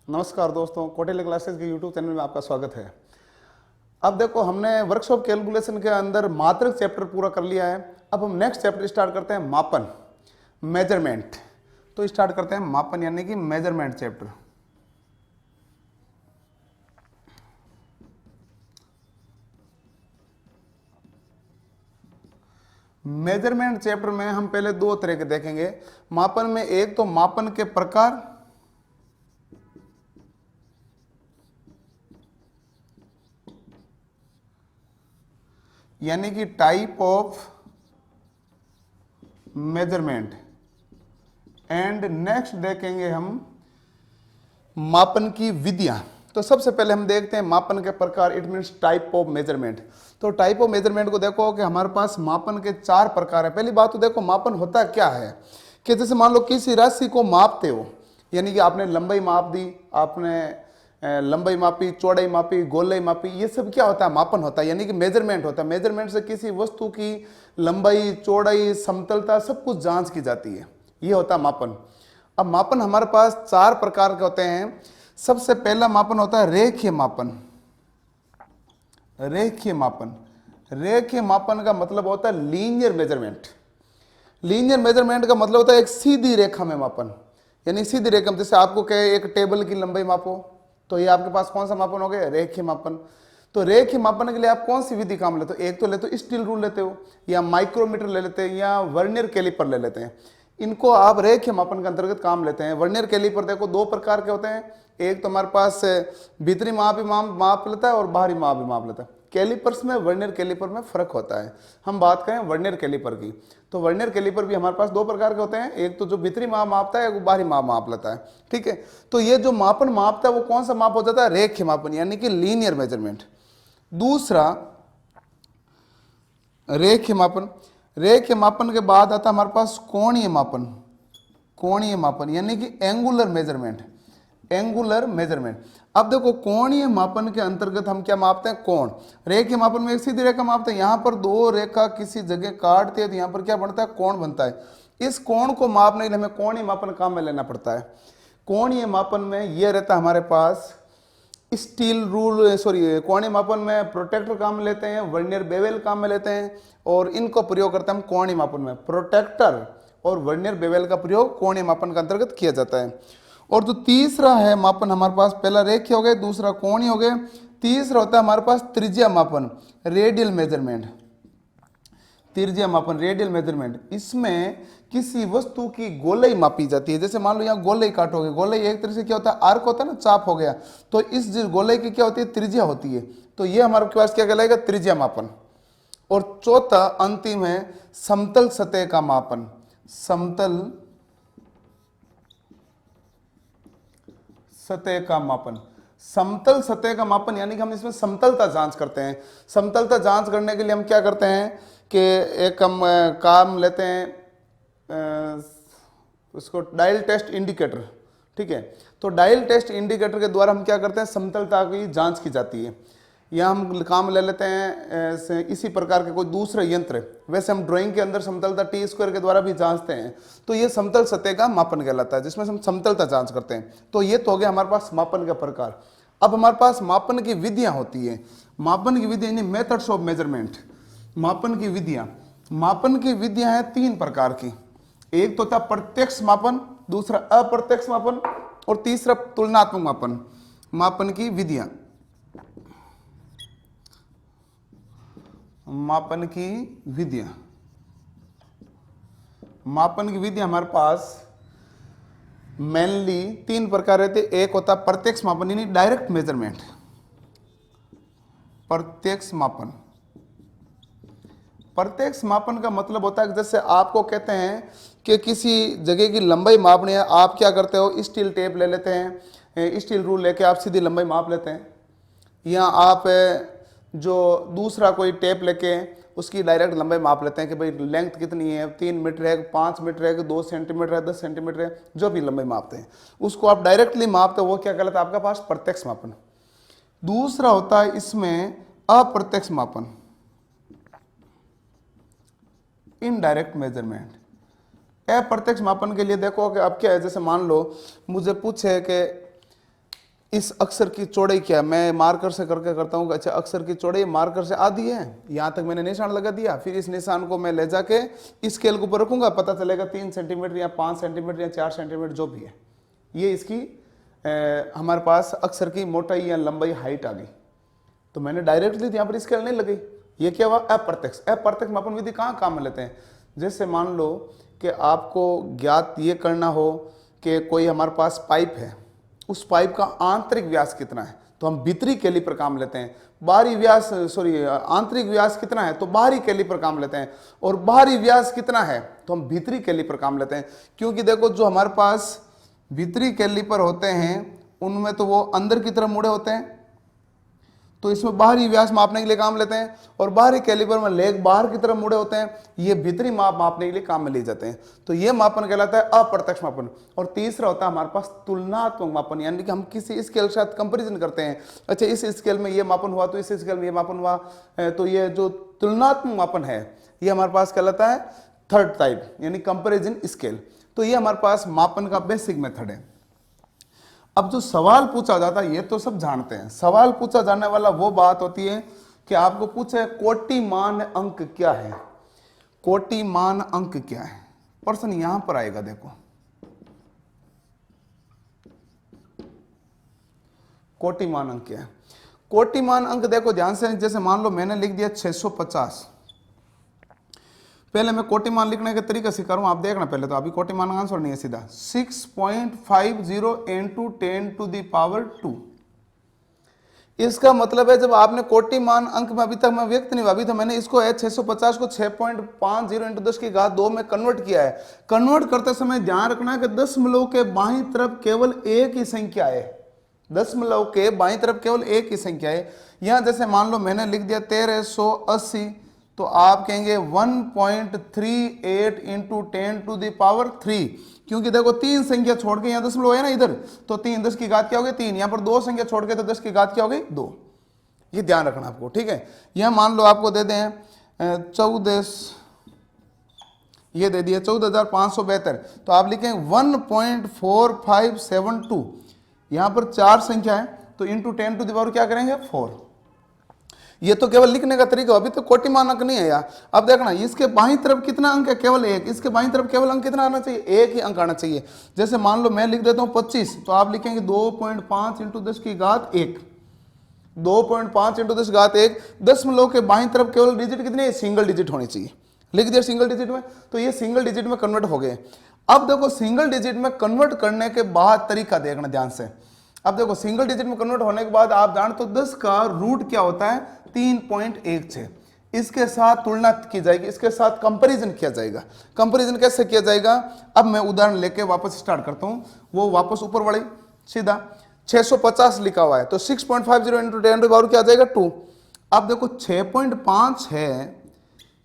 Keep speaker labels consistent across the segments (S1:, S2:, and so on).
S1: नमस्कार दोस्तों, कौटिल्य क्लासेस के यूट्यूब चैनल में आपका स्वागत है। अब देखो, हमने वर्कशॉप कैलकुलेशन के अंदर मात्रक चैप्टर पूरा कर लिया है। अब हम नेक्स्ट चैप्टर स्टार्ट करते हैं, मापन, मेजरमेंट। तो स्टार्ट करते हैं मापन यानी कि मेजरमेंट चैप्टर। मेजरमेंट चैप्टर में हम पहले दो तरह के देखेंगे मापन में। एक तो मापन के प्रकार, यानी कि type of measurement, and next देखेंगे हम मापन की विधियां। तो सबसे पहले हम देखते हैं मापन के प्रकार, it means type of measurement. तो टाइप ऑफ मेजरमेंट को देखो कि हमारे पास मापन के चार प्रकार है। पहली बात तो देखो मापन होता क्या है, कि जैसे मान लो किसी राशि को मापते हो, यानी कि आपने लंबाई माप दी, आपने लंबाई मापी, चौड़ाई मापी, गोलाई मापी, ये सब क्या होता है, मापन होता है, यानी कि मेजरमेंट होता है। मेजरमेंट से किसी वस्तु की लंबाई, चौड़ाई, समतलता सब कुछ जांच की जाती है, ये होता है मापन। अब मापन हमारे पास चार प्रकार के होते हैं। सबसे पहला मापन होता है रेखीय मापन। रेखीय मापन, रेखीय मापन का मतलब होता है लीनियर मेजरमेंट। लीनियर मेजरमेंट का मतलब होता है एक सीधी रेखा में मापन, यानी सीधी रेखा में। जैसे आपको कहे एक टेबल की लंबाई मापो, तो ये आपके पास कौन सा मापन हो गया, रेखीय मापन। तो रेखीय मापन के लिए आप कौन सी विधि काम लेते हो, एक तो लेते हो स्टील रूल लेते हो, या माइक्रोमीटर ले लेते हैं, या वर्नियर कैलिपर ले लेते हैं। इनको आप रेखीय मापन के अंतर्गत काम लेते हैं। वर्नियर कैलिपर देखो दो प्रकार के होते हैं, एक तो हमारे पास भीतरी माप भी माप लेता है और बाहरी माप भी माप लेता है। कैलिपर्स में वर्नियर कैलिपर में फर्क होता है। हम बात करें वर्नियर कैलिपर की, तो वर्नियर कैलिपर भी हमारे पास दो प्रकार के होते हैं, एक तो जो भीतरी माप मापता है, एक बाहरी माप माप लेता है। ठीक है, तो ये जो मापन मापता है वो कौन सा माप हो जाता है, रेखीय मापन, यानी कि लीनियर मेजरमेंट। दूसरा रेखीय मापन। रेखीय मापन के बाद आता है हमारे पास कोणीय मापन। कोणीय मापन यानी कि एंगुलर मेजरमेंट। Angular measurement. अब देखो कोणीय मापन के अंतर्गत हम क्या मापते हैं, कोण। रेखीय मापन में एक सीधी रेखा मापते हैं, यहां पर दो रेखा किसी जगह काटते हैं तो यहां पर क्या बनता है, कोण बनता है। इस कोण को मापने के लिए हमें कोणीय मापन काम में लेना पड़ता है। कोणीय मापन में यह रहता है हमारे पास स्टील रूल, सॉरी, कोणीय मापन में प्रोटेक्टर काम में लेते हैं, वर्नियर बेवेल काम में लेते हैं, और इनको प्रयोग करते हैं हम कोणीय मापन में। प्रोटेक्टर और वर्नियर बेवेल का प्रयोग कोणीय मापन के अंतर्गत किया जाता है। और जो तीसरा है मापन हमारे पास, पहला रेखीय हो गए, दूसरा कोणीय हो गए, तीसरा होता है हमारे पास त्रिज्या मापन, रेडियल मेजरमेंट। त्रिज्या मापन, रेडियल मेजरमेंट, इसमें किसी वस्तु की गोलाई मापी जाती है। जैसे मान लो यहाँ गोलाई काटोगे, गोलाई एक तरह से क्या होता है, आर्क होता है ना, चाप हो गया, तो इस गोलाई की क्या होती है, त्रिज्या होती है। तो ये हमारे पास क्या कहलाएगा, त्रिज्या मापन। और चौथा अंतिम है समतल सतह का मापन। समतल सतह का मापन। समतल सतह का मापन यानी कि हम इसमें समतलता जांच करते हैं। समतलता जांच करने के लिए हम क्या करते हैं कि एक हम काम लेते हैं, उसको डायल टेस्ट इंडिकेटर। ठीक है, तो डायल टेस्ट इंडिकेटर के द्वारा हम क्या करते हैं, समतलता की जांच की जाती है। या हम काम ले लेते हैं इसी प्रकार के कोई दूसरे यंत्र, वैसे हम ड्राइंग के अंदर समतलता टी स्क्वायर के द्वारा भी जांचते हैं। तो ये समतल सतह का मापन कहलाता है, जिसमें हम समतलता जांच करते हैं। तो ये तो हो गया हमारे पास मापन का प्रकार। अब हमारे पास मापन की विधियां होती है। मापन की विधियां यानी मेथड्स ऑफ मेजरमेंट। मापन की विधियां, मापन की विधियां हैं तीन प्रकार की। एक तो था प्रत्यक्ष मापन, दूसरा अप्रत्यक्ष मापन, और तीसरा तुलनात्मक मापन। मापन की विधियां, मापन की विधियां, मापन की विधि हमारे पास मेनली तीन प्रकार रहते। एक होता है प्रत्यक्ष मापन यानी डायरेक्ट मेजरमेंट। प्रत्यक्ष मापन, प्रत्यक्ष मापन का मतलब होता है कि जैसे आपको कहते हैं कि किसी जगह की लंबाई मापनी है, आप क्या करते हो, स्टील टेप ले लेते हैं, स्टील रूल लेके आप सीधी लंबाई माप लेते हैं। या आप जो दूसरा कोई टेप लेके उसकी डायरेक्ट लंबाई माप लेते हैं कि भाई लेंथ कितनी है, 3 मीटर है, 5 मीटर है, 2 सेंटीमीटर है, 10 सेंटीमीटर है, जो भी लंबाई मापते हैं उसको आप डायरेक्टली मापते हो, वो क्या कहलाता है आपका पास, प्रत्यक्ष मापन। दूसरा होता है इसमें अप्रत्यक्ष मापन, इनडायरेक्ट मेजरमेंट। अप्रत्यक्ष मापन के लिए देखो कि अब क्या है, जैसे मान लो मुझे पूछे कि इस अक्षर की चौड़ाई क्या है, मैं मार्कर से करके करता हूँ। अच्छा, अक्षर की चौड़ाई मार्कर से आधी है, यहाँ तक मैंने निशान लगा दिया। फिर इस निशान को मैं ले जाके इस स्केल के ऊपर रखूंगा, पता चलेगा 3 सेंटीमीटर या 5 सेंटीमीटर या 4 सेंटीमीटर जो भी है। ये इसकी हमारे पास अक्षर की मोटाई या लंबाई हाइट आ गई। तो मैंने डायरेक्टली यहाँ पर स्केल नहीं लगाई। ये क्या हुआ, अप्रत्यक्ष। अप्रत्यक्ष मापन विधि कहाँ काम में लेते हैं, जैसे मान लो कि आपको ज्ञात ये करना हो कि कोई हमारे पास पाइप है, उस पाइप का आंतरिक व्यास कितना है, तो हम भीतरी कैलिपर काम लेते हैं। बाहरी व्यास आंतरिक व्यास कितना है, तो बाहरी कैलिपर काम लेते हैं। और बाहरी व्यास कितना है, तो हम भीतरी कैलिपर काम लेते हैं। क्योंकि देखो, जो हमारे पास भीतरी कैलिपर होते हैं उनमें तो वो अंदर की तरफ मुड़े होते हैं, तो इसमें बाहरी व्यास मापने के लिए काम लेते हैं। और बाहरी कैलिपर में लेग बाहर की तरफ मुड़े होते हैं, ये भीतरी माप मापने के लिए काम में लिए जाते हैं। तो ये मापन कहलाता है अप्रत्यक्ष मापन। और तीसरा होता है हमारे पास तुलनात्मक मापन, यानी कि हम किसी स्केल के साथ कंपैरिजन करते हैं। अच्छा, इस स्केल में ये मापन हुआ तो इस स्केल में ये मापन हुआ, तो ये जो तुलनात्मक मापन है ये हमारे पास कहलाता है थर्ड टाइप, यानी कंपेरिजन स्केल। तो ये हमारे पास मापन का बेसिक मेथड है। अब जो सवाल पूछा जाता है ये तो सब जानते हैं। सवाल पूछा जाने वाला वो बात होती है कि आपको पूछे कोटि मान अंक क्या है। कोटि मान अंक क्या है, प्रश्न यहां पर आएगा। देखो, कोटि मान अंक क्या है। कोटि मान अंक देखो ध्यान से, जैसे मान लो मैंने लिख दिया 650। पहले मैं कोटि मान लिखने के तरीका सिखा रहा हूं, आप देखना पहले। तो अभी कोटि मान का आंसर नहीं है, सीधा 6.50 into 10 to the power 2। इसका मतलब है जब आपने कोटि मान अंक में अभी तक मैं व्यक्त नहीं हुआ, अभी तो मैंने इसको 650 को 6.50 into 10 की घात 2 में कन्वर्ट किया है। कन्वर्ट करते समय ध्यान रखना है कि दशमलव के बाईं तरफ केवल एक ही संख्या है। दशमलव के बाईं तरफ केवल एक ही संख्या है। यहां जैसे मान लो मैंने लिख दिया 1380, तो आप कहेंगे 1.38 into 10 to the power 3। क्योंकि देखो 3 संख्या छोड़ के यहाँ दशमलव है ना इधर, तो 3 10 की घात क्या हो गई 3। यहाँ पर 2 संख्या छोड़ के तो 10 की घात क्या हो गई 2। ये ध्यान रखना आपको, ठीक है। यह मान लो आपको दे दें 14, ये दे दिया 14,572, तो आप लिखें 1.4572। यहाँ पर 4 संख्या है, तो इंटू 10 to the power क्या करेंगे 4। ये तो केवल लिखने का तरीका, अभी तो कोटि मान अंक नहीं है यार। अब देखना, इसके बाईं तरफ कितना अंक है, केवल एक। इसके बाईं तरफ केवल अंक कितना आना चाहिए, एक ही अंक आना चाहिए। जैसे मान लो मैं लिख देता हूं 25, तो आप लिखेंगे 2.5 into 10 की घात 1। 2.5 into 10 की घात 1। दशमलव के बाईं तरफ केवल डिजिट कितनी है, सिंगल डिजिट होनी चाहिए। लिख दिया सिंगल डिजिट में, तो ये सिंगल डिजिट में कन्वर्ट हो गए। अब देखो सिंगल डिजिट में कन्वर्ट करने के बाद तरीका देखना ध्यान से। अब देखो सिंगल डिजिट में कन्वर्ट होने के बाद आप जानते हो 10 का रूट क्या होता है, 3.16। इसके साथ तुलना की जाएगी, इसके साथ कंपैरिजन किया जाएगा। कंपैरिजन कैसे किया जाएगा, अब मैं उदाहरण लेके वापस स्टार्ट करता हूं। वो वापस ऊपर वाली सीधा 650 लिखा हुआ है, तो 6.50 into 10 to the power क्या आ जाएगा 2। अब देखो 6.5 है,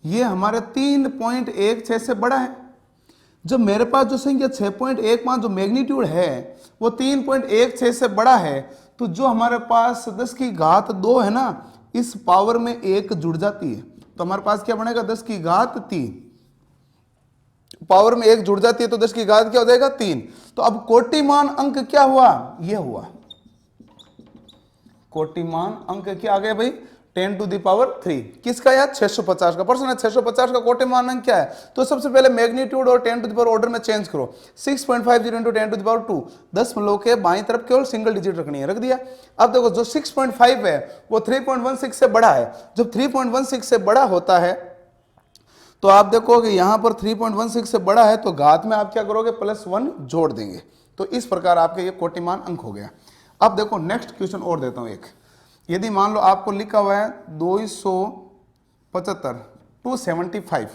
S1: ये हमारे 3.16 से बड़ा है। जब मेरे पास जो संख्या 6.15 जो मैग्नीट्यूड है वो 3.16 से बड़ा है, तो जो हमारे पास 10 की घात 2 है ना, इस पावर में 1 जुड़ जाती है, तो हमारे पास क्या बनेगा 10 की घात 3। पावर में 1 जुड़ जाती है तो 10 की घात क्या हो जाएगा 3। तो अब कोटिमान अंक क्या हुआ, ये हुआ कोटिमान अंक क्या आ गया भाई 10 to the power 3। किसका यार 650 का। प्रश्न है 650 का कोटिमान अंक क्या है, तो सबसे पहले मैग्नीट्यूड और 10 to the power ऑर्डर में चेंज करो। 6.50 into 10 to the power 2। दशमलव के बाईं तरफ केवल सिंगल डिजिट रखनी है, रख दिया। अब देखो जो 6.5 है वो 3.16 से बड़ा है। जब 3.16 से बड़ा होता है तो आप देखो कि यहां पर 3.16 से बड़ा है, तो घात में आप क्या करोगे +1 जोड़ देंगे। तो इस प्रकार आपके ये कोटिमान अंक हो गया। अब देखो नेक्स्ट क्वेश्चन और देता हूं एक। यदि मान लो आपको लिखा हुआ है 275 275,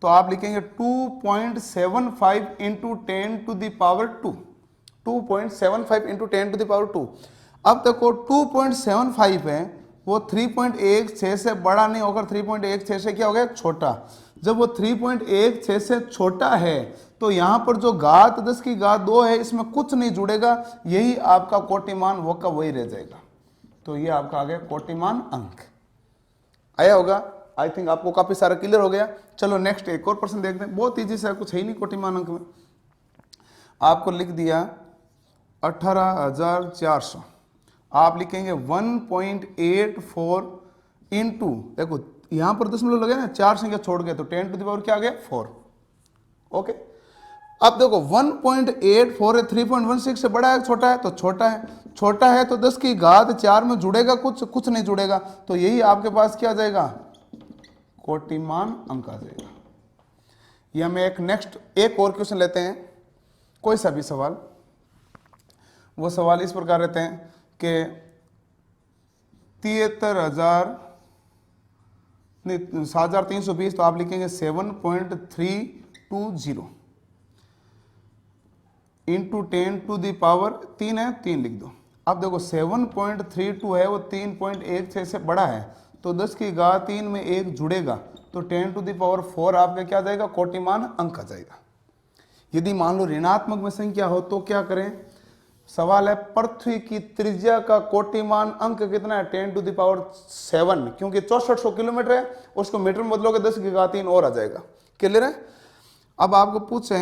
S1: तो आप लिखेंगे 2.75 into 10 to the power 2। 2.75 into 10 to the power 2। अब देखो 2.75 है, वो 3.16 से बड़ा नहीं होकर 3.16 से क्या हो गया छोटा। जब वो 3.16 से छोटा है तो यहां पर जो घात 10 की घात 2 है इसमें कुछ नहीं जुड़ेगा, यही आपका कोटिमान वो का वही रह जाएगा। तो ये आपका आ गया कोटिमान अंक। आया होगा, आई थिंक आपको काफी सारा क्लियर हो गया। चलो नेक्स्ट एक और प्रश्न देखते हैं, बहुत इजी सा, कुछ है ही नहीं कोटिमान अंक में। आपको लिख दिया 18,400, आप लिखेंगे 1.84 इंटू, देखो यहां पर दशमलव लगे ना, 4 संख्या छोड़ गए तो 10 टू द पावर क्या आ गया 4। ओके, अब देखो 1.84 है, 3.16 से बड़ा है छोटा है, तो छोटा है। छोटा है तो 10 की घात 4 में जुड़ेगा कुछ, कुछ नहीं जुड़ेगा, तो यही आपके पास क्या आ जाएगा, कोटिमान अंक आ जाएगा। ये हमें एक नेक्स्ट एक और क्वेश्चन लेते हैं, कोई सा भी सवाल। वो सवाल इस प्रकार रहते हैं कि 7,320, तो आप लिखेंगे 7.320 इंटू 10 टू दी पावर 3 है, 3 लिख दो। अब देखो 7.32 है, वो 3.16 से बड़ा है, तो 10 की घात 3 में 1 जुड़ेगा, तो 10 टू दी पावर 4 आपका क्या जाएगा, कोटिमान अंक आ जाएगा। यदि मान लो ऋणात्मक में संख्या हो तो क्या करें, सवाल है पृथ्वी की त्रिज्या का कोटिमान अंक कितना है, 10 टू द पावर 7, क्योंकि 6400 किलोमीटर है, उसको मीटर में बदलोगे 10 की घात 3 और आ जाएगा। क्लियर है। अब आपको पूछे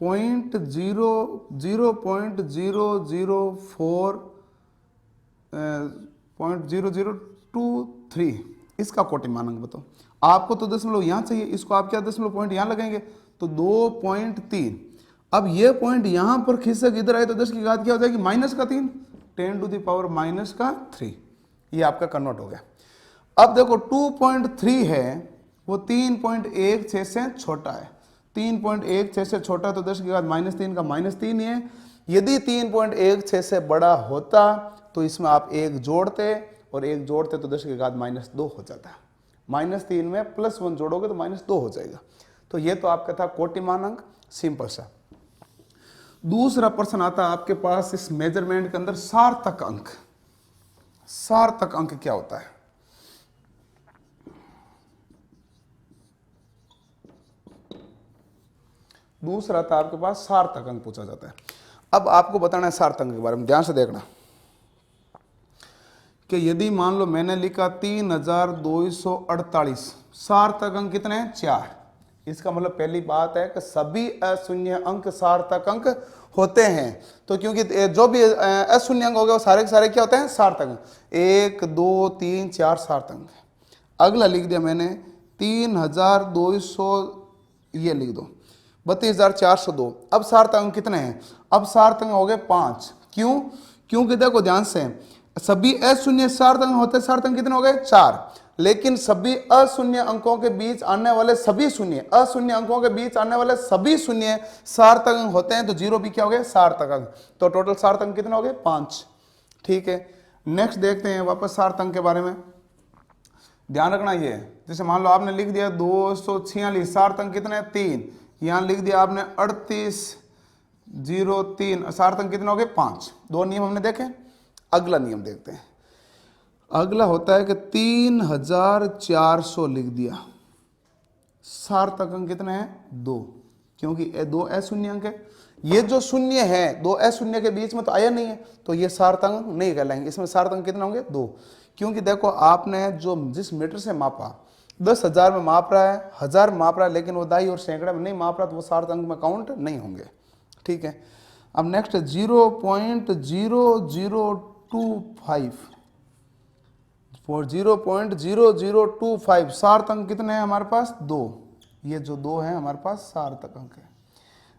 S1: 0.0023 इसका कोटिमान अंक बताओ। आपको तो दशमलव यहां चाहिए, इसको आप क्या दशमलव पॉइंट यहां लगाएंगे, तो 2.3। अब ये पॉइंट यहां पर खिसक इधर आए तो 10 की घात क्या हो जाएगी, -3, 10 टू द पावर -3, ये आपका कन्वर्ट हो गया। अब देखो 2.3 है, वो 3.16 से छोटा है, 3.16 से छोटा, तो 10 की घात -3 का -3 ही है। यदि 3.16 से बड़ा होता तो इसमें आप 1 जोड़ते, और 1 जोड़ते तो 10 की घात -2 हो जाता। -3 में +1 जोड़ोगे तो -2 हो जाएगा। तो ये तो आपका था कोटिमान अंक, सिंपल सा। दूसरा प्रश्न आता है आपके पास इस मेजरमेंट के अंदर, सार्थक अंक। सार्थक अंक क्या होता है, दूसरा था आपके पास सार्थक अंक पूछा जाता है। अब आपको बताना है सार्थक अंक के बारे में, ध्यान से देखना कि यदि मान लो मैंने लिखा 3248, सार्थक अंक कितने हैं, 4। इसका मतलब पहली बात है कि सभी अशून्य अंक सार्थक अंक होते हैं। तो क्योंकि जो भी अशून्य अंक हो गए वो सारे के सारे क्या होते हैं, सार्थक अंक। 1 2 3 4 सार्थक अंक। अगला लिख दिया मैंने 3200, ये लिख दो 32,402। अब सार्थक अंक कितने हैं, अब सार्थक अंक हो गए 5। क्यों, क्योंकि देखो ध्यान से, सभी अशून्य सार्थक अंक होते हैं, सार्थक अंक कितने हो गए 4, लेकिन सभी अशून्य अंकों के बीच आने वाले सभी शून्य, अशून्य अंकों के बीच आने वाले सभी शून्य सार्थक अंक होते हैं, तो 0 भी क्या हो गए, सार्थक अंक। तो टोटल सार्थक अंक कितने हो गए, 5। ठीक है, नेक्स्ट देखते हैं वापस सार्थक अंक के बारे में। ध्यान रखना ये, जैसे मान लो आपने लिख दिया 246, सार्थक अंक कितने, 3। यहां लिख दिया आपने 3803, सार्थक अंक कितने हो गए, 5। 2 नियम हमने देखे। अगला नियम देखते हैं। अगला होता है कि 3400 लिख दिया, सार्थक अंक कितने हैं, 2, क्योंकि 2 अशून्य अंक है। ये जो शून्य है 2 अशून्य के बीच में तो आया नहीं है, तो ये सार्थक अंक नहीं कहलाएंगे। इसमें सार्थक अंक कितने होंगे, 2, क्योंकि देखो आपने जो जिस मीटर से मापा 10,000 में माप रहा है, 1000 में माप रहा है, लेकिन वो दाई और सैकड़े में नहीं माप रहा, तो वो सार्थक अंक में काउंट नहीं होंगे। ठीक है, अब नेक्स्ट 0.0025 और 0.0025 सार्थक अंक कितने हैं हमारे पास, 2। ये जो 2 है हमारे पास सार्थक अंक है।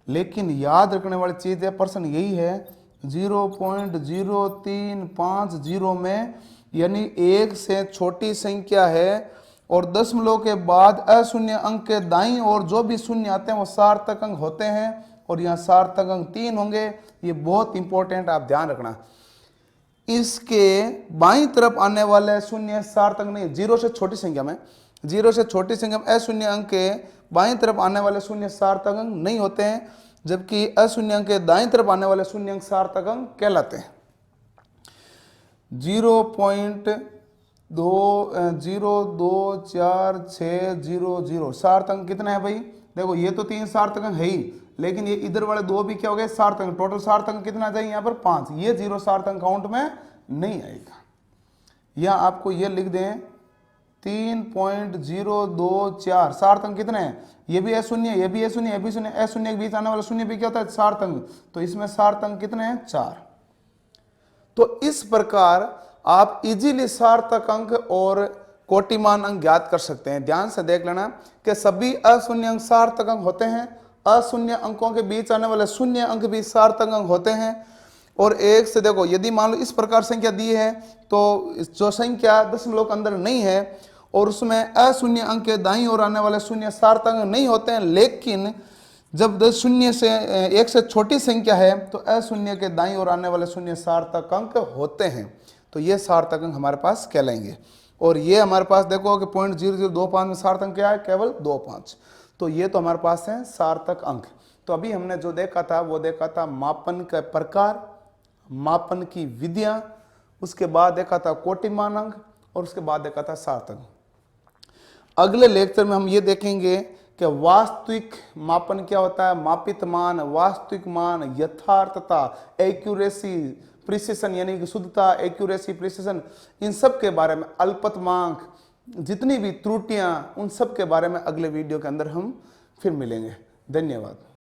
S1: लेकिन याद रखने वाली चीज है, प्रश्न यही है 0.0350 में, यानी 1 से छोटी संख्या है और दशमलव के बाद अशून्य अंक के दाईं और जो भी शून्य आते हैं वो सार्थक अंक होते हैं, और यहाँ सार्थक अंक 3 होंगे। ये बहुत इंपॉर्टेंट, आप ध्यान रखना। इसके बाईं तरफ आने वाले शून्य सार्थक नहीं, 0 से छोटी संख्या में, 0 से छोटी संख्या में अशून्य अंक के बाईं तरफ आने वाले शून्य सार्थक अंक नहीं होते हैं, जबकि अशून्य अंक के दाईं तरफ आने वाले शून्य अंक सार्थक अंक कहलाते हैं। 0.024600 सार्थक अंक कितना है भाई, देखो ये तो 3 सार्थक अंक है ही, लेकिन ये इधर वाले 2 भी क्या हो गए, सार्थक अंक। टोटल सार्थक अंक कितना आ जाएगा यहाँ पर, 5। ये 0 सार्थक अंक काउंट में नहीं आएगा। या आपको ये लिख दें 3.024 सार्थक अंक कितने हैं, ये भी अशून्य, ये भी अशून्य, ये भी शून्य, अशून्य के बीच आने वाला शून्य भी क्या होता है, सार्थक अंक। तो इसमें सार्थक अंक कितने हैं, 4। तो इस प्रकार आप इजीली सार्थक अंक और कोटिमान अंक ज्ञात कर सकते हैं। ध्यान से देख लेना कि सभी अशून्य अंक सार्थक अंक होते हैं, अशून्य अंकों के बीच आने वाले शून्य अंक भी सार्थक अंक होते हैं। और एक से देखो, यदि मान लो इस प्रकार संख्या दी है तो जो संख्या दशमलव के अंदर नहीं है और उसमें अशून्य अंक के दाईं ओर आने वाले शून्य सार्थक अंक नहीं होते हैं, लेकिन जब शून्य से एक से छोटी संख्या है तो अशून्य के दाईं ओर आने वाले शून्य सार्थक अंक होते हैं, तो ये सार्थक अंक हमारे पास कहलाएंगे। और ये हमारे पास देखो कि 0.0025 में सार्थक अंक क्या है, केवल 25। तो ये तो हमारे पास है सार्थक अंक। तो अभी हमने जो देखा था वो देखा था मापन के प्रकार, मापन की विधियां, उसके बाद देखा था कोटिमान अंक और उसके बाद देखा था सार्थक। अगले लेक्चर में हम ये देखेंगे कि वास्तविक मापन क्या होता है, मापित मान, वास्तविक मान, यथार्थता, एक्यूरेसी, प्रिसिशन यानी कि शुद्धता, एक्यूरेसी, प्रिसिशन, इन सब के बारे में, अल्पतमांक, जितनी भी त्रुटियां, उन सब के बारे में अगले वीडियो के अंदर हम फिर मिलेंगे। धन्यवाद।